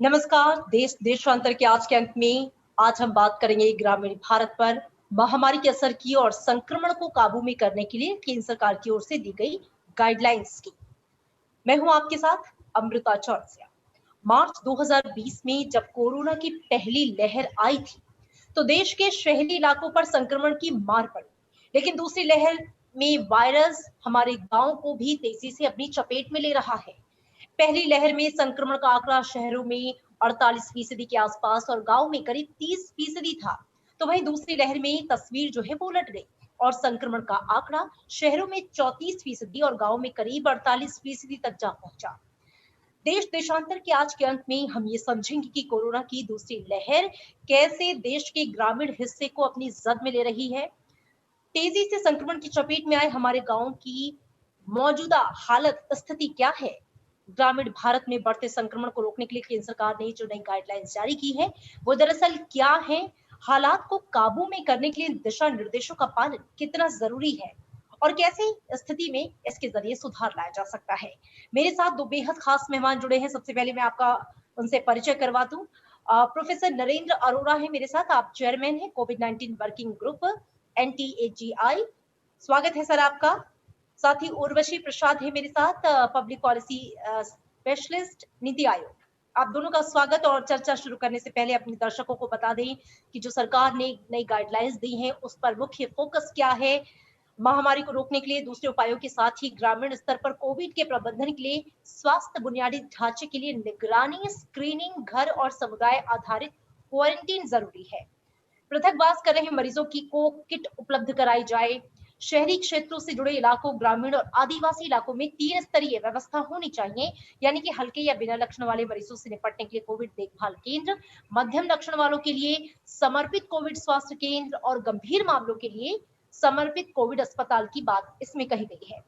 नमस्कार। देश देशांतर के आज के अंक में आज हम बात करेंगे ग्रामीण भारत पर महामारी के असर की और संक्रमण को काबू में करने के लिए केंद्र सरकार की ओर से दी गई गाइडलाइंस की। मैं हूं आपके साथ अमृता चौरसिया। मार्च 2020 में जब कोरोना की पहली लहर आई थी तो देश के शहरी इलाकों पर संक्रमण की मार पड़ी, लेकिन दूसरी लहर में वायरस हमारे गांव को भी तेजी से अपनी चपेट में ले रहा है। पहली लहर में संक्रमण का आंकड़ा शहरों में 48% के आसपास और गांव में करीब 30% था। तो वहीं दूसरी लहर में तस्वीर जो है वो उलट गई और संक्रमण का आंकड़ा शहरों में 34% और गांव में करीब 48% तक जा पहुंचा। देश देशांतर के आज के अंत में हम ये समझेंगे कि कोरोना की दूसरी लहर कैसे देश के ग्रामीण हिस्से को अपनी जद में ले रही है। तेजी से संक्रमण की चपेट में आए हमारे गांव की मौजूदा हालत स्थिति क्या है। ग्रामीण भारत में बढ़ते संक्रमण को रोकने के लिए केंद्र सरकार ने जो नई गाइडलाइंस जारी की है वो दरअसल क्या है, हालात को काबू में करने के लिए दिशा निर्देशों का पालन कितना जरूरी है और कैसे स्थिति में इसके जरिए सुधार लाया जा सकता है। मेरे साथ दो बेहद खास मेहमान जुड़े हैं। सबसे पहले मैं आपका उनसे परिचय करवा दूं। प्रोफेसर नरेंद्र अरोड़ा है मेरे साथ। आप चेयरमैन हैं कोविड-19 वर्किंग ग्रुप NTAGI। स्वागत है सर आपका। साथ ही उर्वशी प्रसाद है मेरे साथ, public policy specialist NITI Aayog. आप दोनों का स्वागत। और चर्चा शुरू करने से पहले अपने दर्शकों को बता दें कि जो सरकार ने नई गाइडलाइंस दी हैं उस पर मुख्य फोकस क्या है। महामारी को रोकने के लिए दूसरे उपायों के साथ ही ग्रामीण स्तर पर कोविड के प्रबंधन के लिए स्वास्थ्य बुनियादी ढांचे के लिए निगरानी, स्क्रीनिंग, घर और समुदाय आधारित क्वारंटीन जरूरी है। पृथकवास कर रहे मरीजों की को किट उपलब्ध कराई जाए। शहरी क्षेत्रों से जुड़े इलाकों, ग्रामीण और आदिवासी इलाकों में 3 स्तरीय व्यवस्था होनी चाहिए, यानी कि हल्के या बिना लक्षण वाले मरीजों से निपटने के लिए कोविड देखभाल केंद्र, मध्यम लक्षण वालों के लिए समर्पित कोविड स्वास्थ्य केंद्र और गंभीर मामलों के लिए समर्पित कोविड अस्पताल की बात इसमें कही गई है।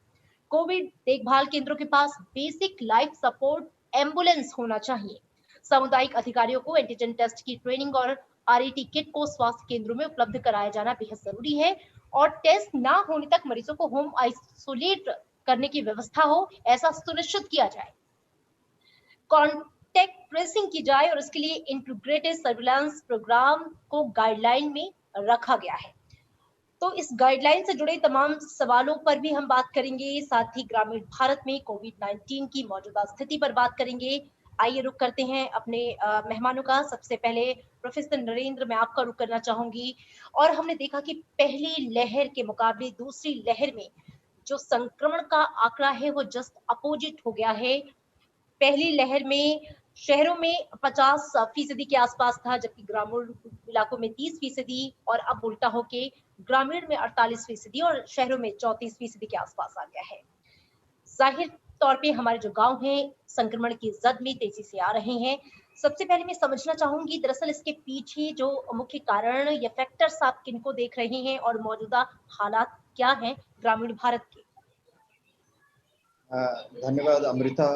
कोविड देखभाल केंद्रों के पास बेसिक लाइफ सपोर्ट एम्बुलेंस होना चाहिए। सामुदायिक अधिकारियों को एंटीजन टेस्ट की ट्रेनिंग और RAT किट को स्वास्थ्य केंद्रों में उपलब्ध कराया जाना बेहद जरूरी है और टेस्ट ना होने तक मरीजों को होम आइसोलेट करने की व्यवस्था हो, ऐसा सुनिश्चित किया जाए। कॉन्टेक्ट ट्रेसिंग की जाए और इसके लिए इंटीग्रेटेड सर्विलांस प्रोग्राम को गाइडलाइन में रखा गया है। तो इस गाइडलाइन से जुड़े तमाम सवालों पर भी हम बात करेंगे। साथ ही ग्रामीण भारत में कोविड-19 की मौजूदा स्थिति पर बात करेंगे। आइए रुक करते हैं अपने मेहमानों का। सबसे पहले प्रोफेसर नरेंद्र, मैं आपका रुक करना चाहूंगी। और हमने देखा कि पहली लहर के मुकाबले दूसरी लहर में जो संक्रमण का आंकड़ा है वो जस्ट अपोजिट हो गया है। पहली लहर में शहरों में 50% के आसपास था, जबकि ग्रामीण इलाकों में 30% और अब उल्टा होके ग्रामीण में 48% और शहरों में 34% के आसपास आ गया है। जाहिर तौर पे हमारे जो गांव हैं संक्रमण की जद में तेजी से आ रहे हैं। सबसे पहले मैं समझना चाहूंगी दरअसल इसके पीछे जो मुख्य कारण या फैक्टर्स आप किनको देख रहे हैं और मौजूदा हालात क्या हैं ग्रामीण भारत के। धन्यवाद अमृता,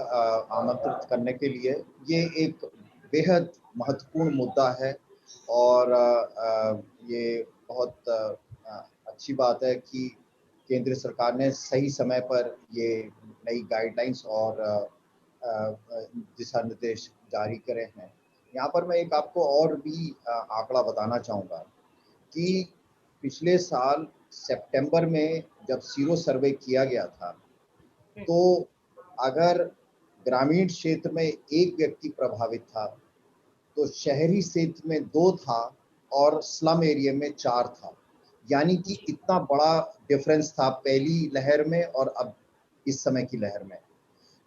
आमंत्रित करने के लिए। ये एक बेहद महत्वपूर्ण मुद्दा है और ये बहुत अच्छी बात है कि केंद्र सरकार ने सही समय पर ये नई गाइडलाइंस और दिशा निर्देश जारी करे हैं। यहाँ पर मैं एक आपको और भी आंकड़ा बताना चाहूँगा कि पिछले साल सितंबर में जब सीरो सर्वे किया गया था तो अगर ग्रामीण क्षेत्र में एक व्यक्ति प्रभावित था तो शहरी क्षेत्र में 2 था और स्लम एरिया में 4 था। यानी कि इतना बड़ा डिफरेंस था पहली लहर में और अब इस समय की लहर में।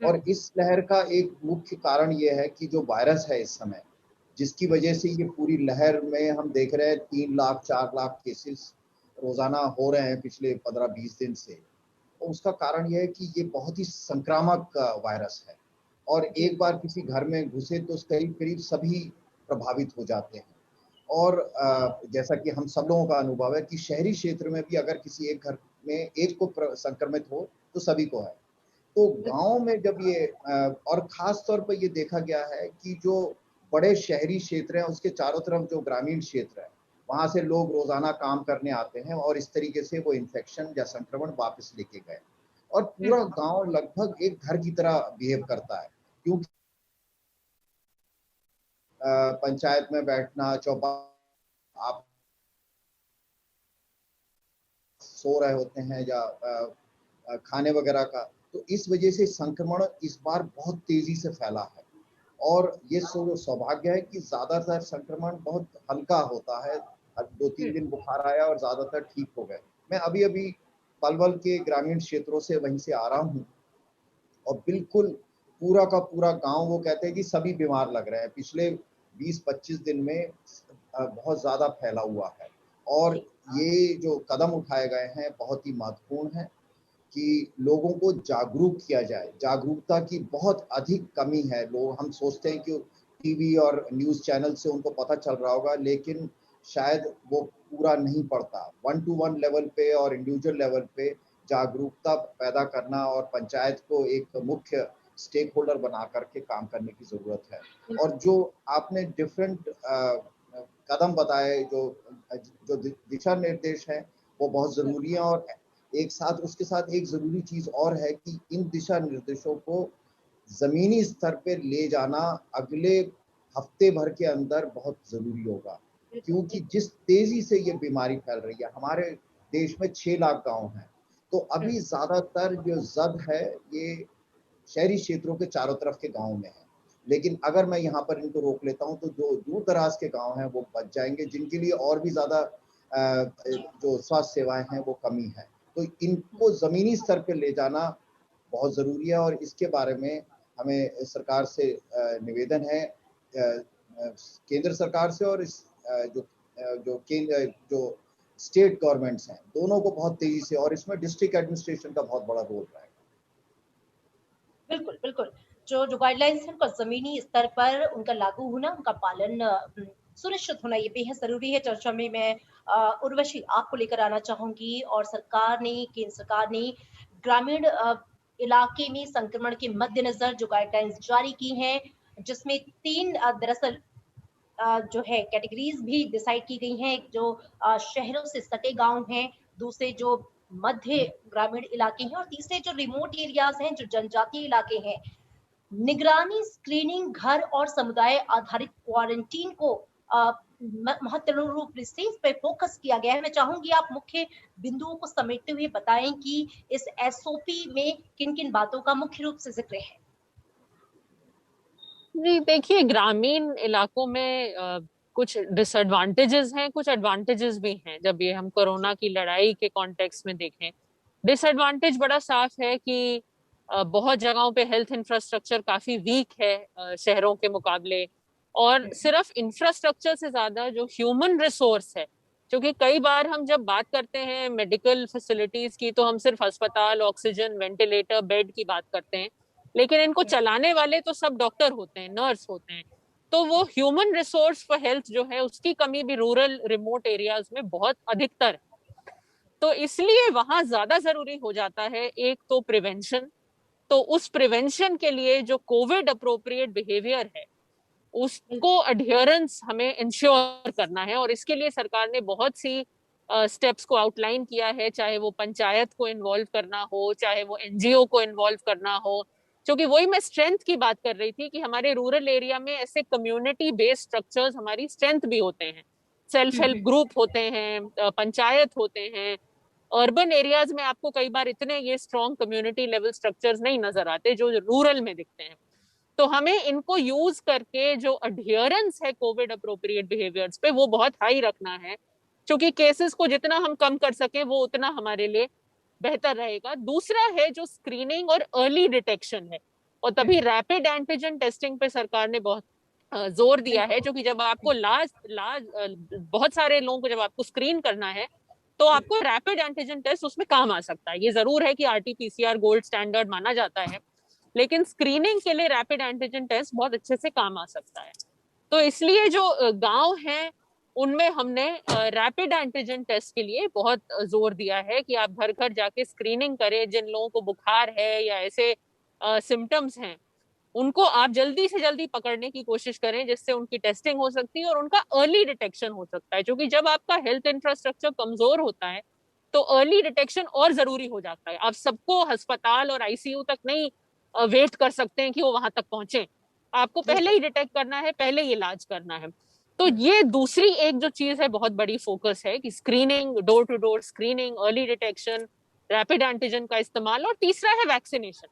और इस लहर का एक मुख्य कारण ये है कि जो वायरस है इस समय, जिसकी वजह से ये पूरी लहर में हम देख रहे हैं 3 लाख 4 लाख केसेस रोजाना हो रहे हैं पिछले 15-20 दिन से। उसका कारण यह है कि ये बहुत ही संक्रामक वायरस है और एक बार किसी घर में घुसे तो करीब करीब सभी प्रभावित हो जाते हैं। और जैसा कि हम सब लोगों का अनुभव है कि शहरी क्षेत्र में भी अगर किसी एक घर में एक को संक्रमित हो तो सभी को है। तो गांव में जब ये और खास तौर पर ये देखा गया है कि जो बड़े शहरी क्षेत्र हैं उसके चारों तरफ जो ग्रामीण क्षेत्र है वहां से लोग रोजाना काम करने आते हैं और इस तरीके से वो इन्फेक्शन या संक्रमण वापस लेके गए और पूरा गांव लगभग एक घर की तरह बिहेव करता है क्योंकि पंचायत में बैठना, चौपा आप सो रहे होते हैं या खाने वगैरह का, तो इस वजह से संक्रमण इस बार बहुत तेजी से फैला है। और ये सौभाग्य है कि ज़्यादातर संक्रमण बहुत हल्का होता है, 2-3 दिन बुखार आया और ज़्यादातर ठीक हो गए। मैं अभी-अभी पलवल के ग्रामीण क्षेत्रों से वहीं से आ रहा हूँ और बिल्कुल पूरा का पूरा गाँव, वो कहते हैं कि सभी बीमार लग रहे हैं। पिछले 20-25 दिन में बहुत ज़्यादा फैला हुआ है और जी। ये जो कदम उठाए गए हैं बहुत ही महत्वपूर्ण हैं कि लोगों को जागरूक किया जाए। जागरूकता की बहुत अधिक कमी है। लोग, हम सोचते हैं कि टीवी और न्यूज़ चैनल से उनको पता चल रहा होगा, लेकिन शायद वो पूरा नहीं पड़ता। वन टू वन लेवल पे और इंडिविजुअल लेवल पे जागरूकता पैदा करना और पंचायत को एक मुख्य स्टेक होल्डर बना करके काम करने की ज़रूरत है। और जो आपने डिफरेंट कदम बताए, जो दिशा निर्देश हैं, वो बहुत ज़रूरी हैं। और एक साथ, उसके साथ एक ज़रूरी चीज़ और है कि इन दिशा निर्देशों को ज़मीनी स्तर पे ले जाना अगले हफ्ते भर के अंदर बहुत ज़रूरी होगा, क्योंकि जिस तेज़ी से ये बीमारी फैल रही है, हमारे देश में 6 लाख गाँव हैं, तो अभी ज़्यादातर जो ज़द है, ये शहरी क्षेत्रों के चारों तरफ के गाँव में है। लेकिन अगर मैं यहाँ पर इनको रोक लेता हूँ, तो जो दूर-दराज़ के गाँव हैं, वो बच जाएँगे, जिनके लिए और भी ज़्यादा जो स्वास्थ्य सेवाएँ हैं, वो कमी है। तो इनको ज़मीनी स्तर पे ले जाना बहुत ज़रूरी है और इसके बारे में हमें सरकार से निवेदन है, केंद्र सरकार से और जो स्टेट गवर्नमेंट्स हैं, दोनों को बहुत तेज़ी से, और इसमें डिस्ट्रिक्ट एडमिनिस्ट्रेशन का बहुत बड़ा रोल रहेगा। बिल्कुल, बिल्कुल। जो गाइडलाइंस हैं उनका ज़मीनी स्तर पर उनका लागू होना, उनका पालन सुनिश्चित होना ये बेहद ज़रूरी है। चर्चा में मैं उर्वशी आपको लेकर आना चाहूँगी और केंद्र सरकार ने ग्रामीण इलाके में संक्रमण के मद्देनज़र जो गाइडलाइंस जारी की हैं, जिसमें 3 दरअसल जो है कैटेगरीज भी डिसाइड की गई हैं। एक जो शहरों से सटे गांव हैं, दूसरे जो मध्य ग्रामीण इलाके हैं और तीसरे जो रिमोट एरियाज हैं, जो जनजातीय इलाके हैं। निगरानी, स्क्रीनिंग, घर और समुदाय आधारित क्वारंटीन को महत्वपूर्ण रूप से इस पे फोकस किया गया है। मैं चाहूंगी आप मुख्य बिंदुओं को समेटते हुए बताएं कि इस एसओपी में किन-किन बातों का मुख्य रूप से जिक्र है। जी देखिए, ग्रामीण इलाकों में कुछ डिसएडवांटेजेस हैं, कुछ एडवांटेजेस भी हैं। जब ये हम कोरोना की लड़ाई के कॉन्टेक्स्ट में देखें, डिसएडवांटेज बड़ा साफ है कि बहुत जगहों पे हेल्थ इंफ्रास्ट्रक्चर काफी वीक है शहरों के मुकाबले। और सिर्फ इंफ्रास्ट्रक्चर से ज्यादा जो ह्यूमन रिसोर्स है, क्योंकि कई बार हम जब बात करते हैं मेडिकल फैसिलिटीज की, तो हम सिर्फ अस्पताल, ऑक्सीजन, वेंटिलेटर, बेड की बात करते हैं, लेकिन इनको चलाने वाले तो सब डॉक्टर होते हैं, नर्स होते हैं। तो वो ह्यूमन रिसोर्स फॉर हेल्थ जो है, उसकी कमी भी रूरल रिमोट एरियाज में बहुत अधिकतर है। तो इसलिए वहां ज्यादा जरूरी हो जाता है एक तो प्रिवेंशन। तो उस प्रिवेंशन के लिए जो कोविड अप्रोप्रिएट बिहेवियर है, उसको अडियरेंस हमें इंश्योर करना है। और इसके लिए सरकार ने बहुत सी स्टेप्स को आउटलाइन किया है, चाहे वो पंचायत को इन्वॉल्व करना हो, चाहे वो एनजीओ को इन्वॉल्व करना हो। क्योंकि वही मैं स्ट्रेंथ की बात कर रही थी कि हमारे रूरल एरिया में ऐसे कम्युनिटी बेस्ड स्ट्रक्चर्स हमारी स्ट्रेंथ भी होते हैं। सेल्फ हेल्प ग्रुप होते हैं, पंचायत होते हैं। अर्बन एरियाज में आपको कई बार इतने ये स्ट्रॉन्ग कम्युनिटी लेवल स्ट्रक्चर्स नहीं नजर आते जो रूरल में दिखते हैं। तो हमें इनको यूज करके जो अडियरेंस है कोविड अप्रोप्रिएट बिहेवियर्स पे, वो बहुत हाई रखना है। क्योंकि केसेस को जितना हम कम कर सके, वो उतना हमारे लिए बेहतर रहेगा। दूसरा है जो स्क्रीनिंग और अर्ली डिटेक्शन है, और तभी रैपिड एंटीजन टेस्टिंग पे सरकार ने बहुत जोर दिया है। क्योंकि जब आपको लाज लाज बहुत सारे लोगों को जब आपको स्क्रीन करना है, तो आपको रैपिड एंटीजन टेस्ट उसमें काम आ सकता है। ये जरूर है कि आरटीपीसीआर गोल्ड स्टैंडर्ड माना जाता है, लेकिन स्क्रीनिंग के लिए रैपिड एंटीजन टेस्ट बहुत अच्छे से काम आ सकता है। तो इसलिए जो गांव हैं, उनमें हमने रैपिड एंटीजन टेस्ट के लिए बहुत जोर दिया है कि आप घर घर जाके स्क्रीनिंग करें। जिन लोगों को बुखार है या ऐसे सिम्टम्स हैं, उनको आप जल्दी से जल्दी पकड़ने की कोशिश करें, जिससे उनकी टेस्टिंग हो सकती है और उनका अर्ली डिटेक्शन हो सकता है। क्योंकि जब आपका हेल्थ इंफ्रास्ट्रक्चर कमजोर होता है, तो अर्ली डिटेक्शन और जरूरी हो जाता है। आप सबको अस्पताल और आईसीयू तक नहीं वेट कर सकते हैं कि वो वहां तक पहुंचे। आपको पहले ही डिटेक्ट करना है, पहले ही इलाज करना है। तो ये दूसरी एक जो चीज है बहुत बड़ी फोकस है कि screening, door to door screening, early detection, rapid antigen का इस्तेमाल, और तीसरा है वैक्सीनेशन।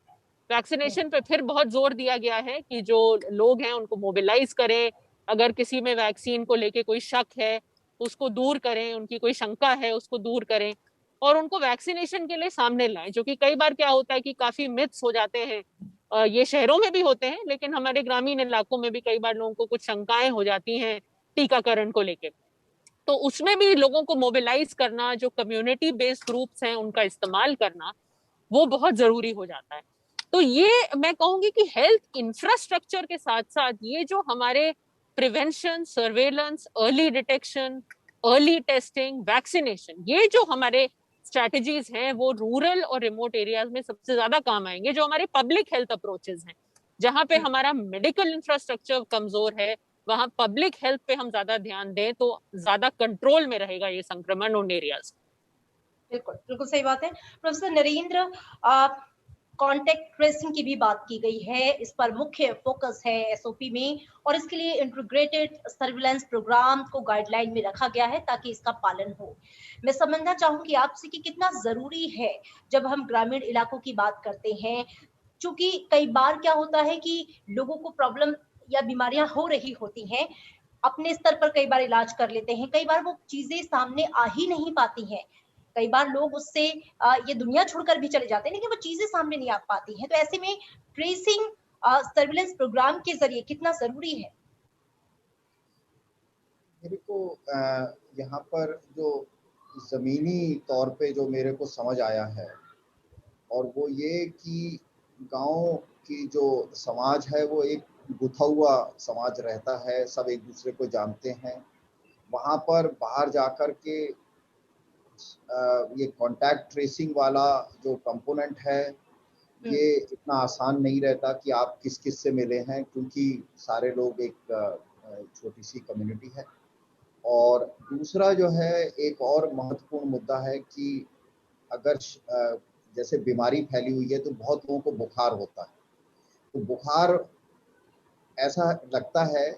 वैक्सीनेशन पे फिर बहुत जोर दिया गया है कि जो लोग हैं उनको मोबिलाइज करें, अगर किसी में वैक्सीन को लेके कोई शक है उसको दूर करें, उनकी कोई शंका है उसको दूर करें और उनको वैक्सीनेशन के लिए सामने लाएं। जो कि कई बार क्या होता है कि काफी मिथ्स हो जाते हैं, ये शहरों में भी होते हैं लेकिन हमारे ग्रामीण इलाकों में भी कई बार लोगों को कुछ शंकाएं हो जाती हैं टीकाकरण को लेके। तो उसमें भी लोगों को मोबिलाइज करना, जो कम्युनिटी बेस्ड ग्रुप्स हैं उनका इस्तेमाल करना, वो बहुत जरूरी हो जाता है। तो ये मैं कहूंगी कि हेल्थ इंफ्रास्ट्रक्चर के साथ साथ ये जो हमारे prevention, surveillance, early detection, early testing, vaccination, ये जो हमारे स्ट्रैटेजीज हैं वो रूरल और रिमोट एरियाज में सबसे ज्यादा काम आएंगे। जो हमारे पब्लिक हेल्थ अप्रोचेज हैं, जहां पे हमारा मेडिकल इंफ्रास्ट्रक्चर कमजोर है, वहां पब्लिक हेल्थ पे हम ज्यादा ध्यान दें तो ज्यादा कंट्रोल में रहेगा ये संक्रमण उन एरियाज। बिल्कुल बिल्कुल सही बात है। प्रोफेसर नरेंद्र, कॉन्टेक्ट ट्रेसिंग की भी बात की गई है, इस पर मुख्य फोकस है एसओपी में और इसके लिए इंटीग्रेटेड सर्विलांस प्रोग्राम को गाइडलाइन में रखा गया है ताकि इसका पालन हो। मैं समझना चाहूंगी आपसे कि कितना जरूरी है जब हम ग्रामीण इलाकों की बात करते हैं, क्योंकि कई बार क्या होता है कि लोगों को प्रॉब्लम या बीमारियां हो रही होती हैं, अपने स्तर पर कई बार इलाज कर लेते हैं, कई बार वो चीजें सामने आ ही नहीं पाती हैं, कई बार लोग उससे ये दुनिया छोड़कर भी चले जाते हैं लेकिन वो चीजें सामने नहीं आ पाती हैं। तो ऐसे में ट्रेसिंग सर्विलेंस प्रोग्राम के जरिए कितना जरूरी है? मेरे को यहाँ पर जो जमीनी तौर पे जो मेरे को समझ आया है, और वो ये कि गांव की जो समाज है वो एक गुथा हुआ समाज रहता है, सब एक दूसरे को जानते हैं। वहाँ पर बाहर जाकर के ये कांटेक्ट ट्रेसिंग वाला जो कंपोनेंट है ये इतना आसान नहीं रहता कि आप किस किस से मिले हैं, क्योंकि सारे लोग एक छोटी सी कम्युनिटी है। और दूसरा जो है एक और महत्वपूर्ण मुद्दा है कि अगर जैसे बीमारी फैली हुई है तो बहुत लोगों को बुखार होता है, तो बुखार ऐसा लगता है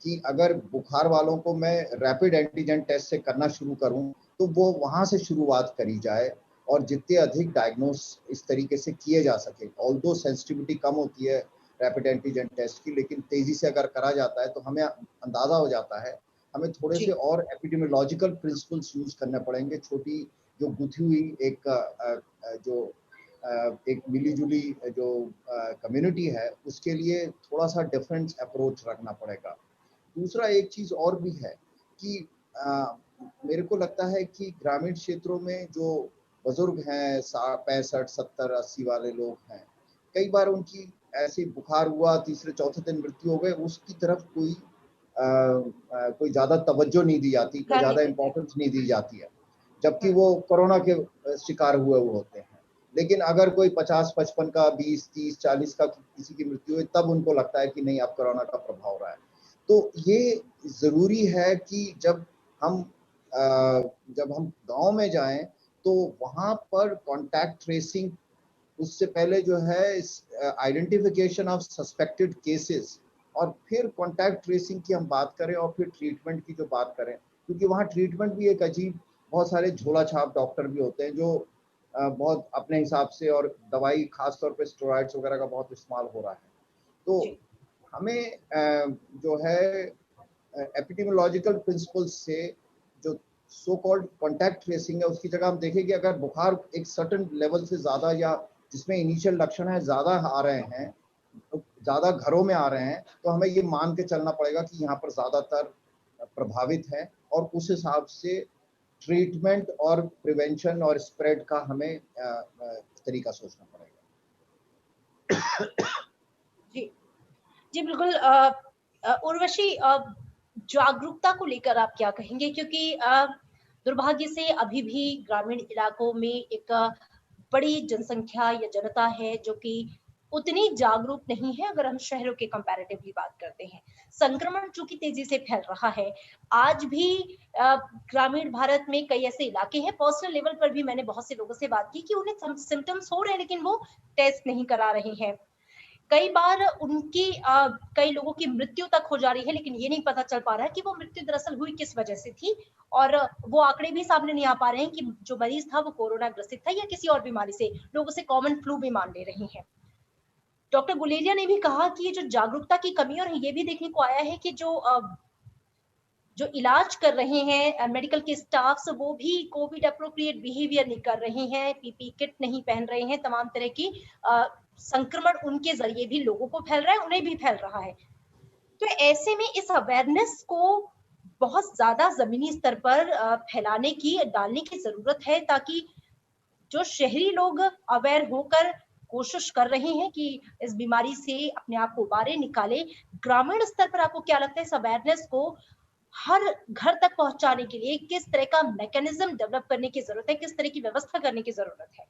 कि अगर बुखार वालों को मैं रैपिड एंटीजन टेस्ट से करना शुरू करूं तो वो वहां से शुरुआत करी जाए और जितने अधिक डायग्नोस इस तरीके से किए जा सके। ऑल्दो सेंसिटिविटी कम होती है रैपिड एंटीजन टेस्ट की, लेकिन तेजी से अगर करा जाता है तो हमें अंदाजा हो जाता है। हमें थोड़े से और एपिडेमियोलॉजिकल प्रिंसिपल्स यूज करने पड़ेंगे। छोटी जो गुथी हुई एक मिलीजुली जो कम्युनिटी है उसके लिए थोड़ा सा डिफरेंट अप्रोच रखना पड़ेगा। दूसरा एक चीज़ और भी है कि मेरे को लगता है कि ग्रामीण क्षेत्रों में जो बुजुर्ग हैं 65, 70, 80 वाले लोग हैं, कई बार उनकी ऐसे बुखार हुआ तीसरे चौथे दिन मृत्यु हो गए, उसकी तरफ कोई ज़्यादा तवज्जो नहीं दी जाती, कोई ज़्यादा इम्पोर्टेंस नहीं दी जाती है, जबकि वो कोरोना के शिकार हुए होते हैं। लेकिन अगर कोई 50-55 का, 20, 30, 40 का किसी की मृत्यु हुई तब उनको लगता है कि नहीं अब कोरोना का प्रभाव रहा है। तो ये ज़रूरी है कि जब हम गांव में जाएं तो वहां पर कांटेक्ट ट्रेसिंग, उससे पहले जो है आइडेंटिफिकेशन ऑफ सस्पेक्टेड केसेस, और फिर कांटेक्ट ट्रेसिंग की हम बात करें और फिर ट्रीटमेंट की जो बात करें, क्योंकि वहाँ ट्रीटमेंट भी एक अजीब, बहुत सारे झोला छाप डॉक्टर भी होते हैं जो बहुत अपने हिसाब से, और दवाई खासतौर पे स्टेरॉइड्स वगैरह का बहुत इस्तेमाल हो रहा है। तो हमें जो है एपिडेमियोलॉजिकल प्रिंसिपल्स से जो सो कॉल्ड कांटेक्ट ट्रेसिंग है उसकी जगह हम देखें कि अगर बुखार एक सर्टेन लेवल से ज़्यादा या जिसमें इनिशियल लक्षण है ज़्यादा आ रहे हैं, ज़्यादा घरों में आ रहे हैं, तो हमें ये मान के चलना पड़ेगा कि यहाँ पर ज़्यादातर प्रभावित है और उस हिसाब से ट्रीटमेंट और प्रिवेंशन और स्प्रेड का हमें तरीका सोचना पड़ेगा। जी जी बिल्कुल। उर्वशी, जागरूकता को लेकर आप क्या कहेंगे? क्योंकि दुर्भाग्य से अभी भी ग्रामीण इलाकों में एक बड़ी जनसंख्या या जनता है जो कि उतनी जागरूक नहीं है अगर हम शहरों के कंपैरेटिवली बात करते हैं। संक्रमण चूंकि तेजी से फैल रहा है, आज भी ग्रामीण भारत में कई ऐसे इलाके हैं, पर्सनल लेवल पर भी मैंने बहुत से लोगों से बात की कि उन्हें सिम्टम्स हो रहे हैं लेकिन वो टेस्ट नहीं करा रहे हैं। कई बार उनकी कई लोगों की मृत्यु तक हो जा रही है, लेकिन ये नहीं पता चल पा रहा है कि वो मृत्यु दरअसल हुई किस वजह से थी, और वो आंकड़े भी सामने नहीं आ पा रहे हैं कि जो मरीज था वो कोरोना ग्रसित था या किसी और बीमारी से, लोग उसे कॉमन फ्लू भी मान ले रहे हैं। डॉक्टर गुलेरिया ने भी कहा कि ये जो जागरूकता की कमी, और ये भी देखने को आया है कि जो इलाज कर रहे हैं मेडिकल के स्टाफ्स, वो भी कोविड अप्रोप्रिएट बिहेवियर नहीं कर रहे हैं, पीपी किट नहीं पहन रहे हैं, तमाम तरह की संक्रमण उनके जरिए भी लोगों को फैल रहा है, उन्हें भी फैल रहा है। तो ऐसे में इस अवेयरनेस को बहुत ज्यादा जमीनी स्तर पर फैलाने की, डालने की जरूरत है, ताकि जो शहरी लोग अवेयर होकर कोशिश कर रहे हैं कि इस बीमारी से अपने आप को बाहर निकाले, ग्रामीण स्तर पर आपको क्या लगता है इस अवेयरनेस को हर घर तक पहुंचाने के लिए किस तरह का मैकेनिज्म डेवलप करने की जरूरत है, किस तरह की व्यवस्था करने की जरूरत है?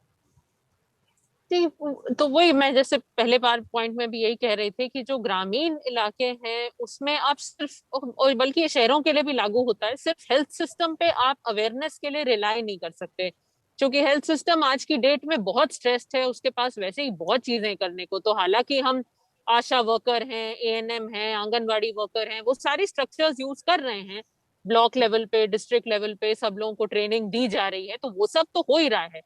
तो वही मैं जैसे पहले बार पॉइंट में भी यही कह रहे थे कि जो ग्रामीण इलाके हैं उसमें आप सिर्फ, और बल्कि ये शहरों के लिए भी लागू होता है, सिर्फ हेल्थ सिस्टम पे आप अवेयरनेस के लिए रिलाई नहीं कर सकते, क्योंकि हेल्थ सिस्टम आज की डेट में बहुत स्ट्रेस्ड है, उसके पास वैसे ही बहुत चीजें करने को। तो हालांकि हम आशा वर्कर हैं, एएनएम हैं, आंगनवाड़ी वर्कर हैं, वो सारी स्ट्रक्चर्स यूज कर रहे हैं, ब्लॉक लेवल पे, डिस्ट्रिक्ट लेवल पे सब लोगों को ट्रेनिंग दी जा रही है, तो वो सब तो हो ही रहा है।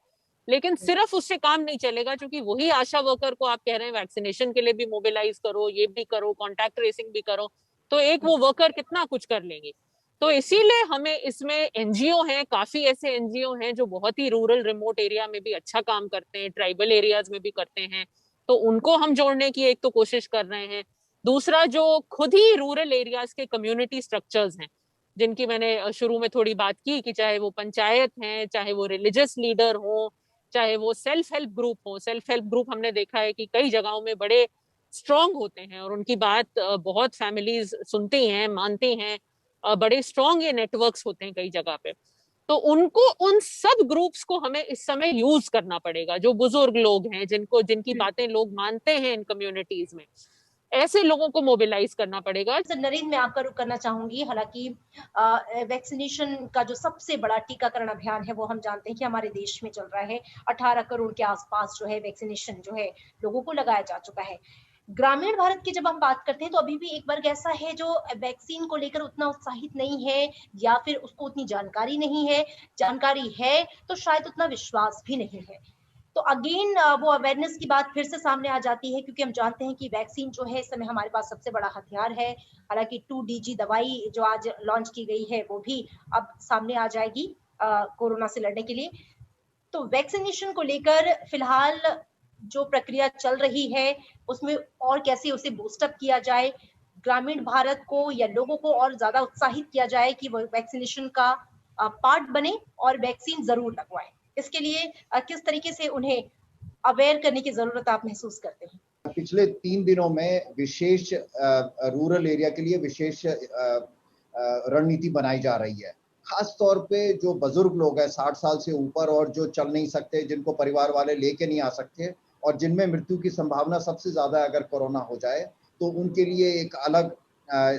लेकिन सिर्फ उससे काम नहीं चलेगा, क्योंकि वही आशा वर्कर को आप कह रहे हैं वैक्सीनेशन के लिए भी मोबिलाइज करो, ये भी करो, कॉन्टैक्ट ट्रेसिंग भी करो, तो एक वो वर्कर कितना कुछ कर लेंगे। तो इसीलिए हमें इसमें एनजीओ हैं, काफी ऐसे एनजीओ हैं जो बहुत ही रूरल रिमोट एरिया में भी अच्छा काम करते हैं, ट्राइबल एरियाज में भी करते हैं, तो उनको हम जोड़ने की एक तो कोशिश कर रहे हैं। दूसरा, जो खुद ही रूरल एरियाज के कम्युनिटी स्ट्रक्चर्स हैं, जिनकी मैंने शुरू में थोड़ी बात की, कि चाहे वो पंचायत हैं, चाहे वो रिलीजियस लीडर हो, चाहे वो सेल्फ हेल्प ग्रुप हो। सेल्फ हेल्प ग्रुप हमने देखा है कि कई जगहों में बड़े स्ट्रांग होते हैं और उनकी बात बहुत फैमिलीज सुनती हैं, मानती हैं, बड़े स्ट्रांग ये नेटवर्क्स होते हैं कई जगह पे। तो उनको, उन सब ग्रुप्स को हमें इस समय यूज करना पड़ेगा, जो बुजुर्ग लोग हैं, जिनकी बातें लोग मानते हैं इन कम्युनिटीज में, ऐसे लोगों को मोबिलाइज करना पड़ेगा। नरेंद्र, मैं आपका रुख करना चाहूंगी। हालांकि वैक्सीनेशन का जो सबसे बड़ा टीकाकरण अभियान है वो हम जानते हैं कि हमारे देश में चल रहा है। 18 करोड़ के आसपास जो है वैक्सीनेशन जो है लोगों को लगाया जा चुका है। ग्रामीण भारत की जब हम बात करते हैं तो अभी भी एक वर्ग ऐसा है जो वैक्सीन को लेकर उतना उत्साहित नहीं है, या फिर उसको उतनी जानकारी नहीं है, जानकारी है तो शायद उतना विश्वास भी नहीं है। तो अगेन वो अवेयरनेस की बात फिर से सामने आ जाती है, क्योंकि हम जानते हैं कि वैक्सीन जो है इस समय हमारे पास सबसे बड़ा हथियार है। हालांकि 2DG दवाई जो आज लॉन्च की गई है वो भी अब सामने आ जाएगी कोरोना से लड़ने के लिए। तो वैक्सीनेशन को लेकर फिलहाल जो प्रक्रिया चल रही है उसमें और कैसे उसे बूस्टअप किया जाए, ग्रामीण भारत को या लोगों को और ज्यादा उत्साहित किया जाए कि वो वैक्सीनेशन का पार्ट बने और वैक्सीन जरूर लगवाएं, इसके लिए किस तरीके से उन्हें अवेयर करने की जरूरत आप महसूस करते हैं? पिछले 3 दिनों में विशेष रूरल एरिया के लिए विशेष रणनीति बनाई जा रही है। खास तौर पे जो बुजुर्ग लोग हैं 60 साल से ऊपर और जो चल नहीं सकते, जिनको परिवार वाले लेके नहीं आ सकते और जिनमें मृत्यु की संभावना सबसे ज़्यादा अगर कोरोना हो जाए, तो उनके लिए एक अलग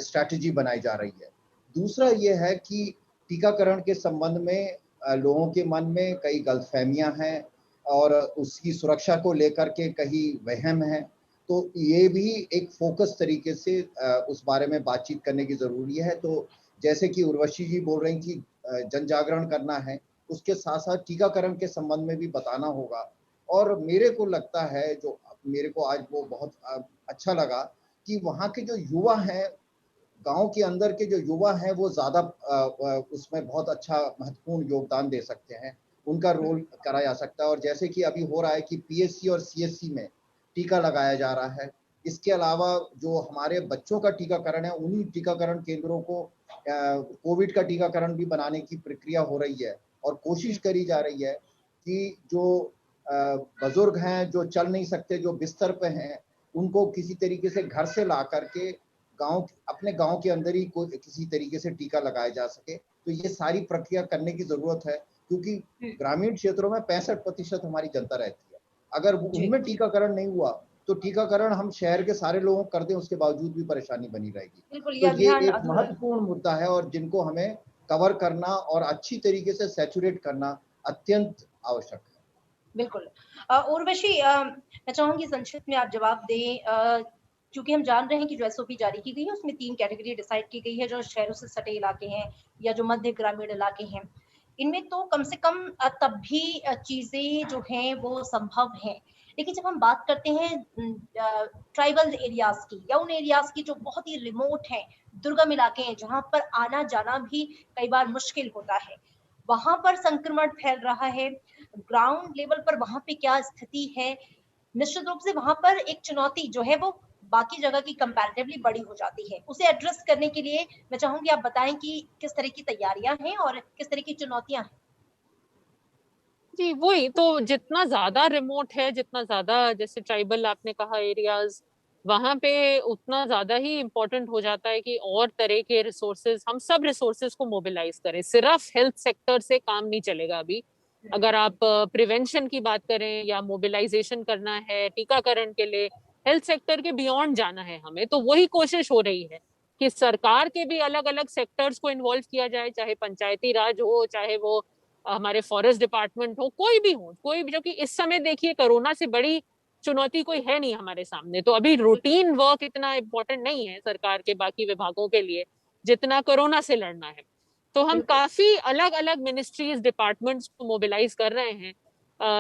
स्ट्रैटेजी बनाई जा रही है। दूसरा ये है कि टीकाकरण के संबंध में लोगों के मन में कई गलतफहमियां हैं और उसकी सुरक्षा को लेकर के कहीं वहम है, तो ये भी एक फोकस तरीके से उस बारे में बातचीत करने की ज़रूरी है। तो जैसे कि उर्वशी जी बोल रही थी, जन जागरण करना है, उसके साथ-साथ टीकाकरण के संबंध में भी बताना होगा। और मेरे को लगता है, जो मेरे को आज वो बहुत अच्छा लगा कि वहाँ के जो युवा हैं, गाँव के अंदर के जो युवा हैं, वो ज़्यादा उसमें बहुत अच्छा महत्वपूर्ण योगदान दे सकते हैं। उनका रोल करा जा सकता है और जैसे कि अभी हो रहा है कि पीएचसी और सीएचसी में टीका लगाया जा रहा है। इसके अलावा जो हमारे बच्चों का टीकाकरण है, उन्हीं टीकाकरण केंद्रों को कोविड का टीकाकरण भी बनाने की प्रक्रिया हो रही है और कोशिश करी जा रही है कि जो बुजुर्ग हैं, जो चल नहीं सकते, जो बिस्तर पे हैं, उनको किसी तरीके से घर से ला करके अपने गाँव के अंदर ही किसी तरीके से टीका लगाया जा सके। तो ये सारी प्रक्रिया करने की ज़रूरत है, क्योंकि ग्रामीण क्षेत्रों में 65% हमारी जनता रहती है। अगर उनमें टीकाकरण नहीं हुआ, तो टीकाकरण हम शहर के सारे लोगों को कर दें, उसके बावजूद भी परेशानी बनी रहेगी। बिल्कुल, ये तो ये अभियान एक महत्वपूर्ण मुद्दा है और जिनको हमें कवर करना और अच्छी तरीके से सैचुरेट करना अत्यंत आवश्यक है। बिल्कुल। उर्वशी, मैं चाहूँगी संक्षिप्त में आप जवाब दें। क्योंकि हम जान रहे हैं कि जो एसओपी जारी की गई है उसमें 3 कैटेगरी डिसाइड की गई है, जो शहरों से सटे इलाके हैं या जो मध्य ग्रामीण इलाके हैं। इनमें तो कम से कम तब भी चीज़ें जो हैं वो संभव हैं। लेकिन जब हम बात करते हैं ट्राइबल एरियाज़ की या उन एरियाज़ की जो बहुत ही रिमोट हैं, दुर्गम इलाके हैं, जहाँ पर आना-जाना भी कई बार मुश्किल होता है। वहाँ पर संक्रमण फैल रहा है, ग्राउंड लेवल पर वहाँ पे क्या स्थिति है? निश्चित रूप से वहाँ पर एक चुनौती जो है वो बाकी जगह की कंपैरेटिवली बड़ी हो जाती है। उसे एड्रेस करने के लिए मैं चाहूँगी आप बताएँ कि किस तरह की तैयारियाँ हैं और किस तरह की चुनौतियाँ हैं? जी, वही तो, जितना ज़्यादा रिमोट है, जितना ज़्यादा जैसे ट्राइबल आपने कहा एरियाज़, वहाँ पे उतना ज़्यादा ही इम्पोर्टेंट हो जाता है कि और तरह के रिसोर्सेज़, हम सब रिसोर्सेज़ को मोबिलाइज़ करें। सिर्फ हेल्थ सेक्टर से काम नहीं चलेगा अभी। अगर आप प्रिवेंशन की बात करें या मोबिलाइज़ेशन करना है टीकाकरण के लिए, हेल्थ सेक्टर के बियॉन्ड जाना है हमें, तो वही कोशिश हो रही है कि सरकार के भी अलग-अलग सेक्टर्स को इन्वॉल्व किया जाए, चाहे पंचायती राज हो, चाहे वो हमारे फॉरेस्ट डिपार्टमेंट हो, कोई भी, जो कि इस समय देखिए कोरोना से बड़ी चुनौती कोई है नहीं हमारे सामने, तो अभी रूटीन वर्क इतना इम्पोर्टेंट नहीं है सरकार के बाकी विभागों के लिए जितना कोरोना से लड़ना है। तो हम बिल्कुल। काफी अलग अलग मिनिस्ट्रीज डिपार्टमेंट्स को मोबिलाइज कर रहे हैं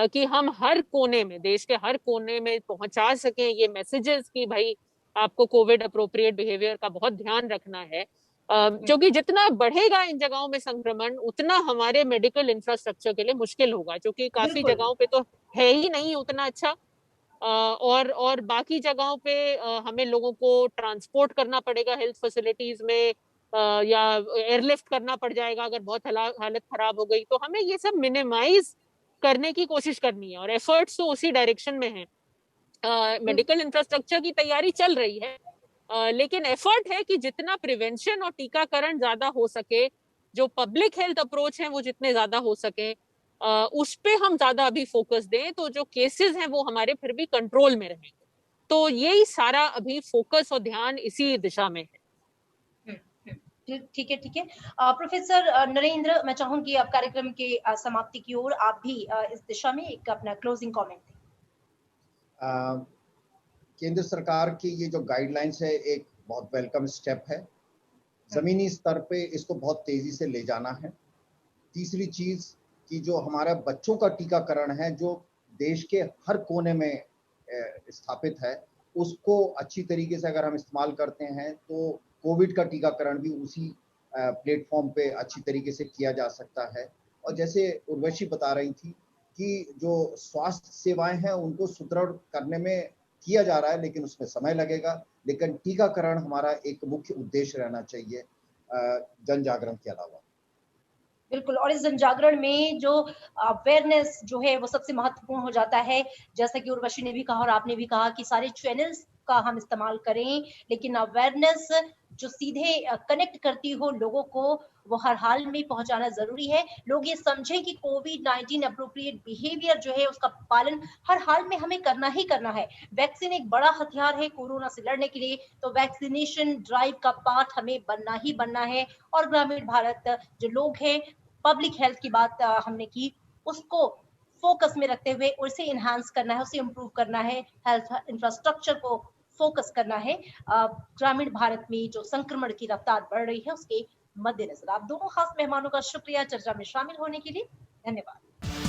कि हम हर कोने में, देश के हर कोने में पहुंचा सकें ये मैसेजेस कि भाई आपको कोविड अप्रोप्रिएट बिहेवियर का बहुत ध्यान रखना है। क्योंकि जितना बढ़ेगा इन जगहों में संक्रमण, उतना हमारे मेडिकल इंफ्रास्ट्रक्चर के लिए मुश्किल होगा, क्योंकि काफी बिल्कुल। जगहों पे तो है ही नहीं उतना अच्छा। और बाकी जगहों पे हमें लोगों को ट्रांसपोर्ट करना पड़ेगा हेल्थ फैसिलिटीज में, या एयरलिफ्ट करना पड़ जाएगा अगर बहुत हालत खराब हो गई, तो हमें ये सब मिनिमाइज करने की कोशिश करनी है और एफर्ट्स तो उसी डायरेक्शन में है। मेडिकल इंफ्रास्ट्रक्चर की तैयारी चल रही है, लेकिन एफर्ट है कि जितना प्रिवेंशन और टीकाकरण ज्यादा हो सके, जो पब्लिक हेल्थ अप्रोच है वो जितने ज्यादा हो सके, उस पे हम ज्यादा अभी फोकस दें, तो जो केसेस हैं वो हमारे फिर भी कंट्रोल में रहेंगे। तो यही सारा अभी फोकस और ध्यान इसी दिशा में है। ठीक है, ठीक है। प्रोफेसर नरेंद्र, मैं चाहूंगी अब कार्यक्रम के समाप्ति की ओर आप भी इस दिशा में एक अपना क्लोजिंग कमेंट दें। केंद्र सरकार की ये जो गाइडलाइंस है एक बहुत वेलकम स्टेप है। ज़मीनी स्तर पे इसको बहुत तेज़ी से ले जाना है। तीसरी चीज़ कि जो हमारा बच्चों का टीकाकरण है, जो देश के हर कोने में स्थापित है, उसको अच्छी तरीके से अगर हम इस्तेमाल करते हैं, तो कोविड का टीकाकरण भी उसी प्लेटफ़ॉर्म पे अच्छी तरीके से किया जा सकता है। और जैसे उर्वशी बता रही थी कि जो स्वास्थ्य सेवाएँ हैं, उनको सुदृढ़ करने में किया जा रहा है, लेकिन उसमें समय लगेगा। लेकिन टीकाकरण हमारा एक मुख्य उद्देश्य रहना चाहिए जन जागरण के अलावा। बिल्कुल, और इस जनजागरण में जो अवेयरनेस जो है वो सबसे महत्वपूर्ण हो जाता है। जैसा कि उर्वशी ने भी कहा और आपने भी कहा कि सारे चैनल्स का हम इस्तेमाल करें, लेकिन अवेयरनेस जो सीधे कनेक्ट करती हो लोगों को, वो हर हाल में पहुँचाना ज़रूरी है। लोग ये समझें कि कोविड-19 एप्रोप्रिएट बिहेवियर जो है उसका पालन हर हाल में हमें करना ही करना है। वैक्सीन एक बड़ा हथियार है कोरोना से लड़ने के लिए, तो वैक्सीनेशन ड्राइव का पार्ट हमें बनना ही बनना है। और ग्रामीण भारत जो लोग हैं, पब्लिक हेल्थ की बात हमने की, उसको फोकस में रखते हुए उसे एनहांस करना है, उसे इम्प्रूव करना है, हेल्थ इंफ्रास्ट्रक्चर को फोकस करना है। ग्रामीण भारत में जो संक्रमण की रफ्तार बढ़ रही है उसके मद्देनजर आप दोनों खास मेहमानों का शुक्रिया चर्चा में शामिल होने के लिए। धन्यवाद।